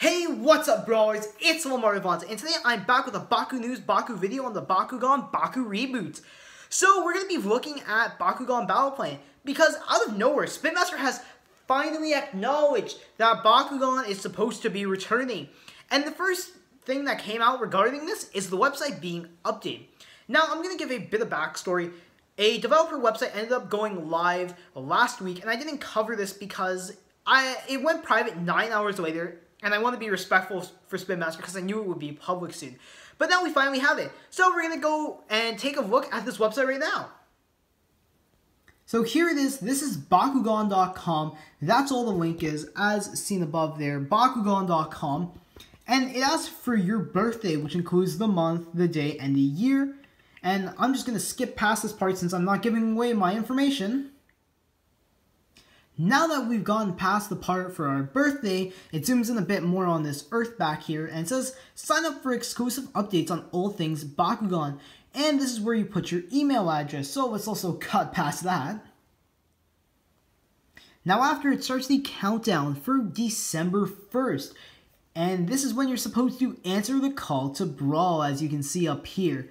Hey, what's up, brawlers? It's LeMar, and today I'm back with a Baku News Baku video on the Bakugan Baku reboot. So we're going to be looking at Bakugan Battle Planet because out of nowhere, Spin Master has finally acknowledged that Bakugan is supposed to be returning. And the first thing that came out regarding this is the website being updated. Now, I'm going to give a bit of backstory. A developer website ended up going live last week, and I didn't cover this because it went private 9 hours later. And I want to be respectful for Spin Master because I knew it would be public soon. But now we finally have it. So we're going to go and take a look at this website right now. So here it is. This is Bakugan.com. That's all the link is, as seen above there. Bakugan.com. And it asks for your birthday, which includes the month, the day, and the year. And I'm just going to skip past this part since I'm not giving away my information. Now that we've gone past the part for our birthday, it zooms in a bit more on this Earth back here, and it says, sign up for exclusive updates on all things Bakugan. And this is where you put your email address, so let's also cut past that. Now after, it starts the countdown for December 1st. And this is when you're supposed to answer the call to Brawl, as you can see up here.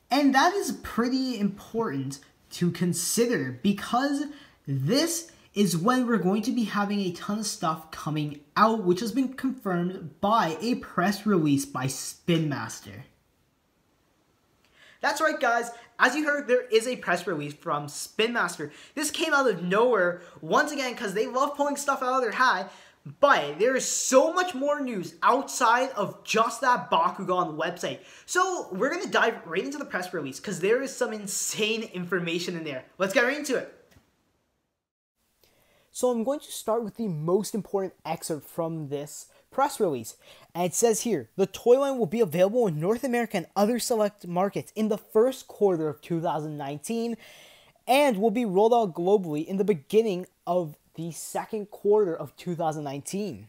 And that is pretty important to consider, because this is when we're going to be having a ton of stuff coming out, which has been confirmed by a press release by Spin Master. That's right, guys. As you heard, there is a press release from Spin Master. This came out of nowhere, once again, because they love pulling stuff out of their hat. But there is so much more news outside of just that Bakugan website. So we're going to dive right into the press release, because there is some insane information in there. Let's get right into it. So I'm going to start with the most important excerpt from this press release. And it says here, the toy line will be available in North America and other select markets in the first quarter of 2019 and will be rolled out globally in the beginning of the second quarter of 2019.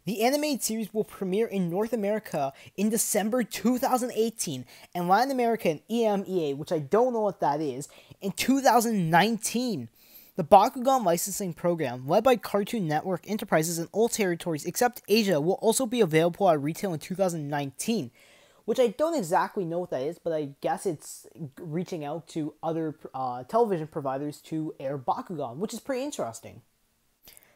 The animated series will premiere in North America in December 2018 and Latin America and EMEA, which I don't know what that is, in 2019. The Bakugan licensing program, led by Cartoon Network Enterprises in all territories except Asia, will also be available at retail in 2019, which I don't exactly know what that is, but I guess it's reaching out to other television providers to air Bakugan, which is pretty interesting.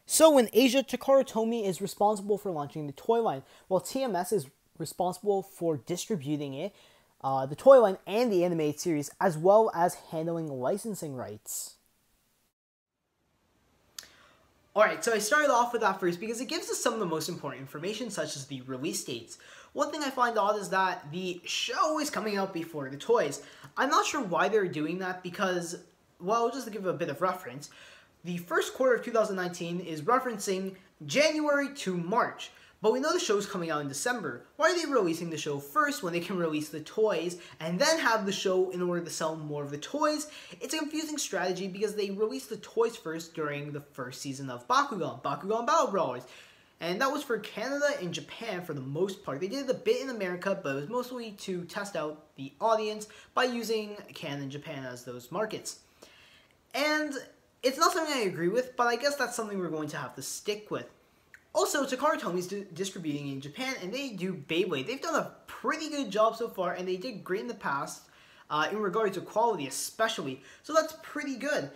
So in Asia, Takara Tomy is responsible for launching the toy line, while TMS is responsible for distributing it, the toy line and the animated series, as well as handling licensing rights. Alright, so I started off with that first because it gives us some of the most important information, such as the release dates. One thing I find odd is that the show is coming out before the toys. I'm not sure why they're doing that because, well, just to give a bit of reference, the first quarter of 2019 is referencing January to March. But we know the show's coming out in December. Why are they releasing the show first when they can release the toys and then have the show in order to sell more of the toys? It's a confusing strategy because they released the toys first during the first season of Bakugan, Bakugan Battle Brawlers. And that was for Canada and Japan for the most part. They did it a bit in America, but it was mostly to test out the audience by using Canada and Japan as those markets. And it's not something I agree with, but I guess that's something we're going to have to stick with. Also, Takara Tomy's distributing in Japan, and they do Beyblade. They've done a pretty good job so far, and they did great in the past, in regards to quality especially. So that's pretty good.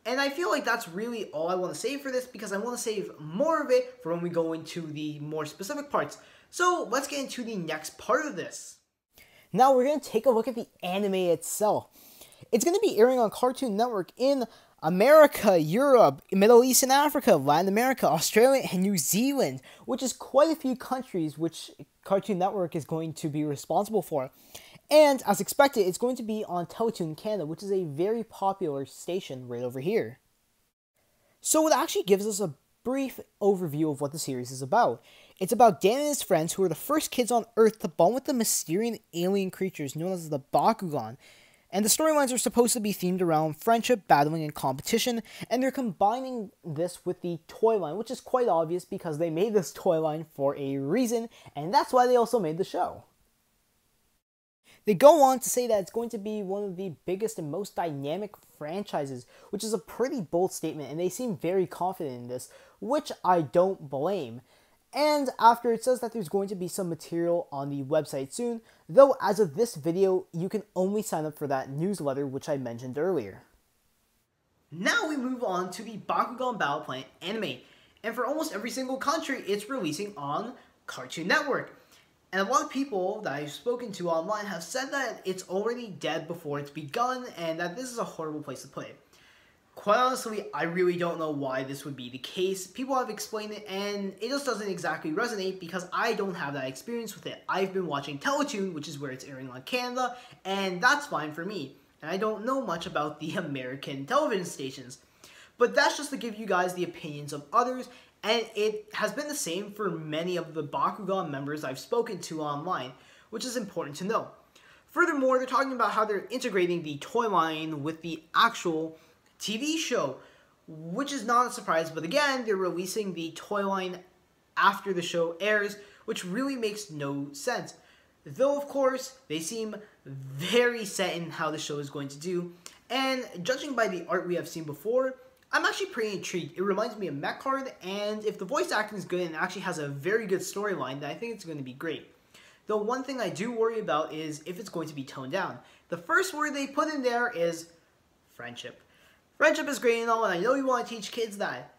And I feel like that's really all I want to save for this, because I want to save more of it for when we go into the more specific parts. So let's get into the next part of this. Now we're going to take a look at the anime itself. It's going to be airing on Cartoon Network in America, Europe, Middle East and Africa, Latin America, Australia, and New Zealand, which is quite a few countries which Cartoon Network is going to be responsible for. And, as expected, it's going to be on Teletoon Canada, which is a very popular station right over here. So it actually gives us a brief overview of what the series is about. It's about Dan and his friends who are the first kids on Earth to bond with the mysterious alien creatures known as the Bakugan. And the storylines are supposed to be themed around friendship, battling, and competition, and they're combining this with the toy line, which is quite obvious because they made this toy line for a reason, and that's why they also made the show. They go on to say that it's going to be one of the biggest and most dynamic franchises, which is a pretty bold statement, and they seem very confident in this, which I don't blame. And after, it says that there's going to be some material on the website soon, though as of this video, you can only sign up for that newsletter which I mentioned earlier. Now we move on to the Bakugan Battle Planet anime, and for almost every single country, it's releasing on Cartoon Network. And a lot of people that I've spoken to online have said that it's already dead before it's begun, and that this is a horrible place to play. Quite honestly, I really don't know why this would be the case. People have explained it, and it just doesn't exactly resonate because I don't have that experience with it. I've been watching Teletoon, which is where it's airing on Canada, and that's fine for me. And I don't know much about the American television stations. But that's just to give you guys the opinions of others, and it has been the same for many of the Bakugan members I've spoken to online, which is important to know. Furthermore, they're talking about how they're integrating the toy line with the actual TV show, which is not a surprise, but again, they're releasing the toy line after the show airs, which really makes no sense. Though, of course, they seem very set in how the show is going to do, and judging by the art we have seen before, I'm actually pretty intrigued. It reminds me of Mech Card, and if the voice acting is good and actually has a very good storyline, then I think it's going to be great. Though one thing I do worry about is if it's going to be toned down. The first word they put in there is friendship. Friendship is great and all, and I know you want to teach kids that,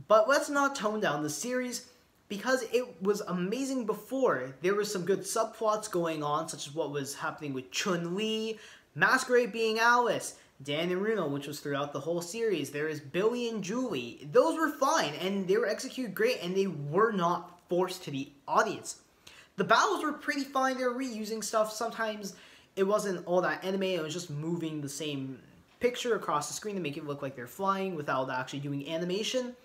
but let's not tone down the series, because it was amazing before. There were some good subplots going on, such as what was happening with Chun-Li, Masquerade being Alice, Dan and Runo, which was throughout the whole series. There is Billy and Julie. Those were fine, and they were executed great, and they were not forced to the audience. The battles were pretty fine. They were reusing stuff. Sometimes it wasn't all that anime. It was just moving the same picture across the screen to make it look like they're flying without actually doing animation.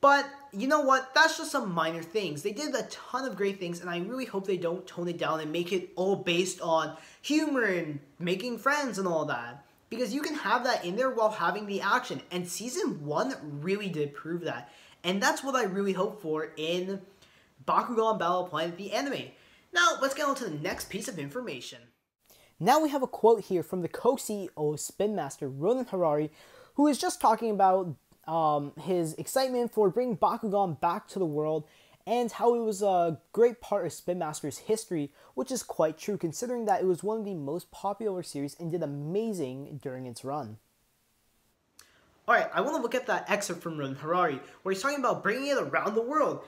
But, you know what, that's just some minor things. They did a ton of great things, and I really hope they don't tone it down and make it all based on humor and making friends and all that. Because you can have that in there while having the action, and Season 1 really did prove that. And that's what I really hope for in Bakugan Battle Planet, the anime. Now, let's get on to the next piece of information. Now we have a quote here from the co-CEO of Spin Master, Ronan Harari, who is just talking about his excitement for bringing Bakugan back to the world and how it was a great part of Spin Master's history, which is quite true considering that it was one of the most popular series and did amazing during its run. Alright, I want to look at that excerpt from Ronan Harari where he's talking about bringing it around the world.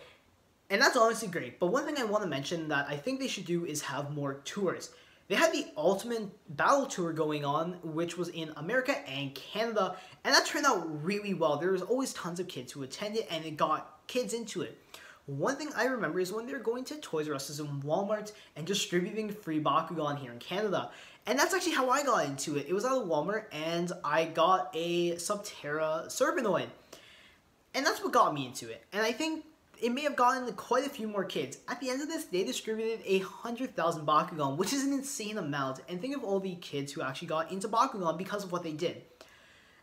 And that's honestly great, but one thing I want to mention that I think they should do is have more tours. They had the Ultimate Battle Tour going on, which was in America and Canada, and that turned out really well. There was always tons of kids who attended, and it got kids into it. One thing I remember is when they were going to Toys R Us and Walmart and distributing free Bakugan here in Canada. And that's actually how I got into it. It was out of Walmart, and I got a Subterra Serpenoid. And that's what got me into it. And I think it may have gotten quite a few more kids. At the end of this, they distributed 100,000 Bakugan, which is an insane amount. And think of all the kids who actually got into Bakugan because of what they did.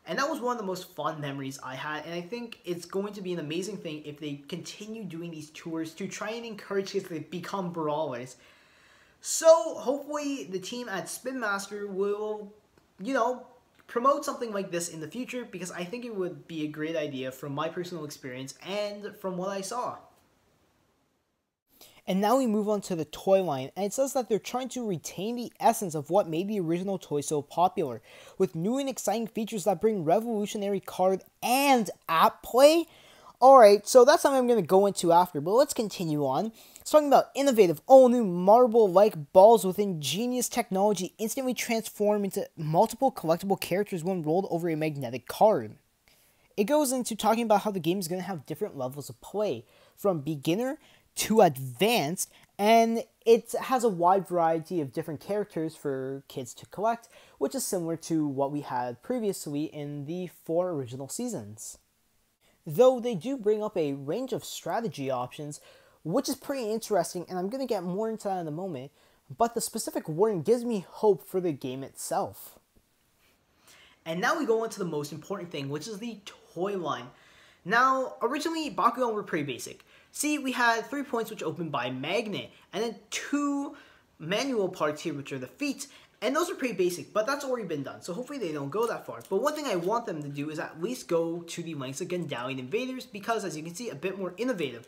And that was one of the most fun memories I had. And I think it's going to be an amazing thing if they continue doing these tours to try and encourage kids to become brawlers. So hopefully the team at Spin Master will, promote something like this in the future, because I think it would be a great idea from my personal experience and from what I saw. And now we move on to the toy line, and it says that they're trying to retain the essence of what made the original toy so popular, with new and exciting features that bring revolutionary card and app play. Alright, so that's something I'm going to go into after, but let's continue on. It's talking about innovative, all-new marble-like balls with ingenious technology instantly transform into multiple collectible characters when rolled over a magnetic card. It goes into talking about how the game is going to have different levels of play, from beginner to advanced, and it has a wide variety of different characters for kids to collect, which is similar to what we had previously in the 4 original seasons. Though they do bring up a range of strategy options, which is pretty interesting, and I'm going to get more into that in a moment, but the specific wording gives me hope for the game itself. And now we go on to the most important thing, which is the toy line. Now, originally, Bakugan were pretty basic. See, we had 3 points which open by magnet, and then 2 manual parts here, which are the feet, and those are pretty basic, but that's already been done, so hopefully they don't go that far. But one thing I want them to do is at least go to the lengths of Gundalian Invaders, because as you can see, a bit more innovative.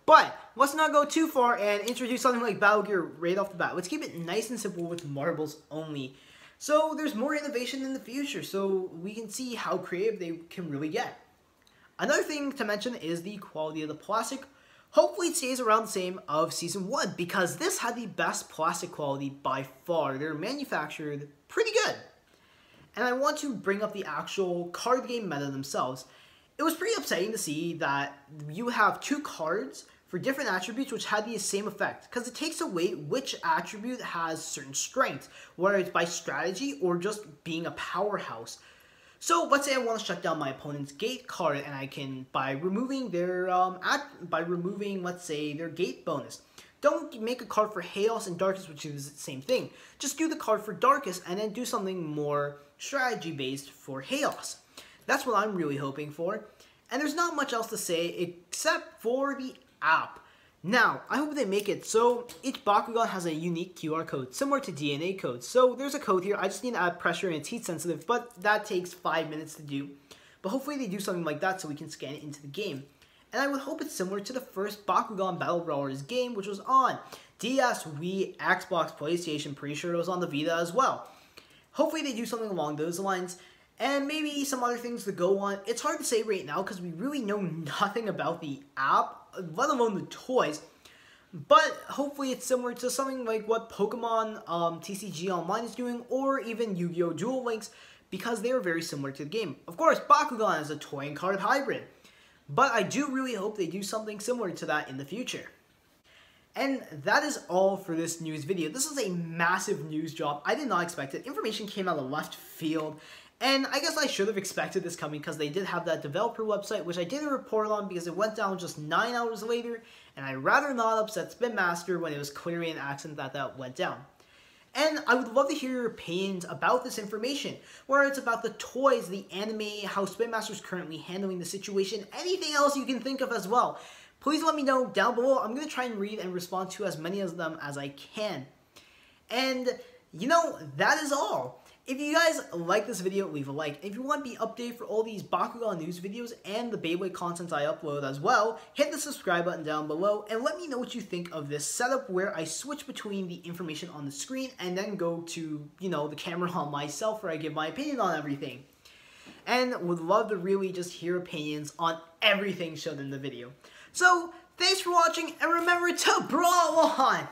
But let's not go too far and introduce something like Battle Gear right off the bat. Let's keep it nice and simple with marbles only. So there's more innovation in the future, so we can see how creative they can really get. Another thing to mention is the quality of the plastic. Hopefully it stays around the same of Season 1, because this had the best plastic quality by far. They're manufactured pretty good. And I want to bring up the actual card game meta themselves. It was pretty upsetting to see that you have 2 cards for different attributes which had the same effect, because it takes away which attribute has certain strengths, whether it's by strategy or just being a powerhouse. So let's say I want to shut down my opponent's gate card, and I can, by removing their let's say their gate bonus. Don't make a card for Chaos and Darkest, which is the same thing. Just do the card for Darkest and then do something more strategy based for Chaos. That's what I'm really hoping for. And there's not much else to say except for the app. Now, I hope they make it so each Bakugan has a unique QR code, similar to DNA codes. So there's a code here. I just need to add pressure and it's heat sensitive, but that takes 5 minutes to do. But hopefully they do something like that so we can scan it into the game. And I would hope it's similar to the first Bakugan Battle Brawlers game, which was on DS, Wii, Xbox, PlayStation. Pretty sure it was on the Vita as well. Hopefully they do something along those lines. And maybe some other things to go on. It's hard to say right now because we really know nothing about the app, let alone the toys. But hopefully it's similar to something like what Pokemon TCG Online is doing, or even Yu-Gi-Oh! Duel Links, because they are very similar to the game. Of course, Bakugan is a toy and card hybrid. But I do really hope they do something similar to that in the future. And that is all for this news video. This is a massive news drop. I did not expect it. Information came out of left field. And I guess I should have expected this coming because they did have that developer website, which I didn't report on because it went down just 9 hours later. And I'd rather not upset Spin Master when it was clearly an accident that went down. And I would love to hear your opinions about this information, whether it's about the toys, the anime, how Spin Master is currently handling the situation, anything else you can think of as well. Please let me know down below. I'm going to try and read and respond to as many of them as I can. And, you know, that is all. If you guys like this video, leave a like. If you want to be updated for all these Bakugan news videos and the Beyblade content I upload as well, hit the subscribe button down below and let me know what you think of this setup where I switch between the information on the screen and then go to, you know, the camera on myself where I give my opinion on everything. And would love to really just hear opinions on everything shown in the video. So, thanks for watching and remember to brawl on!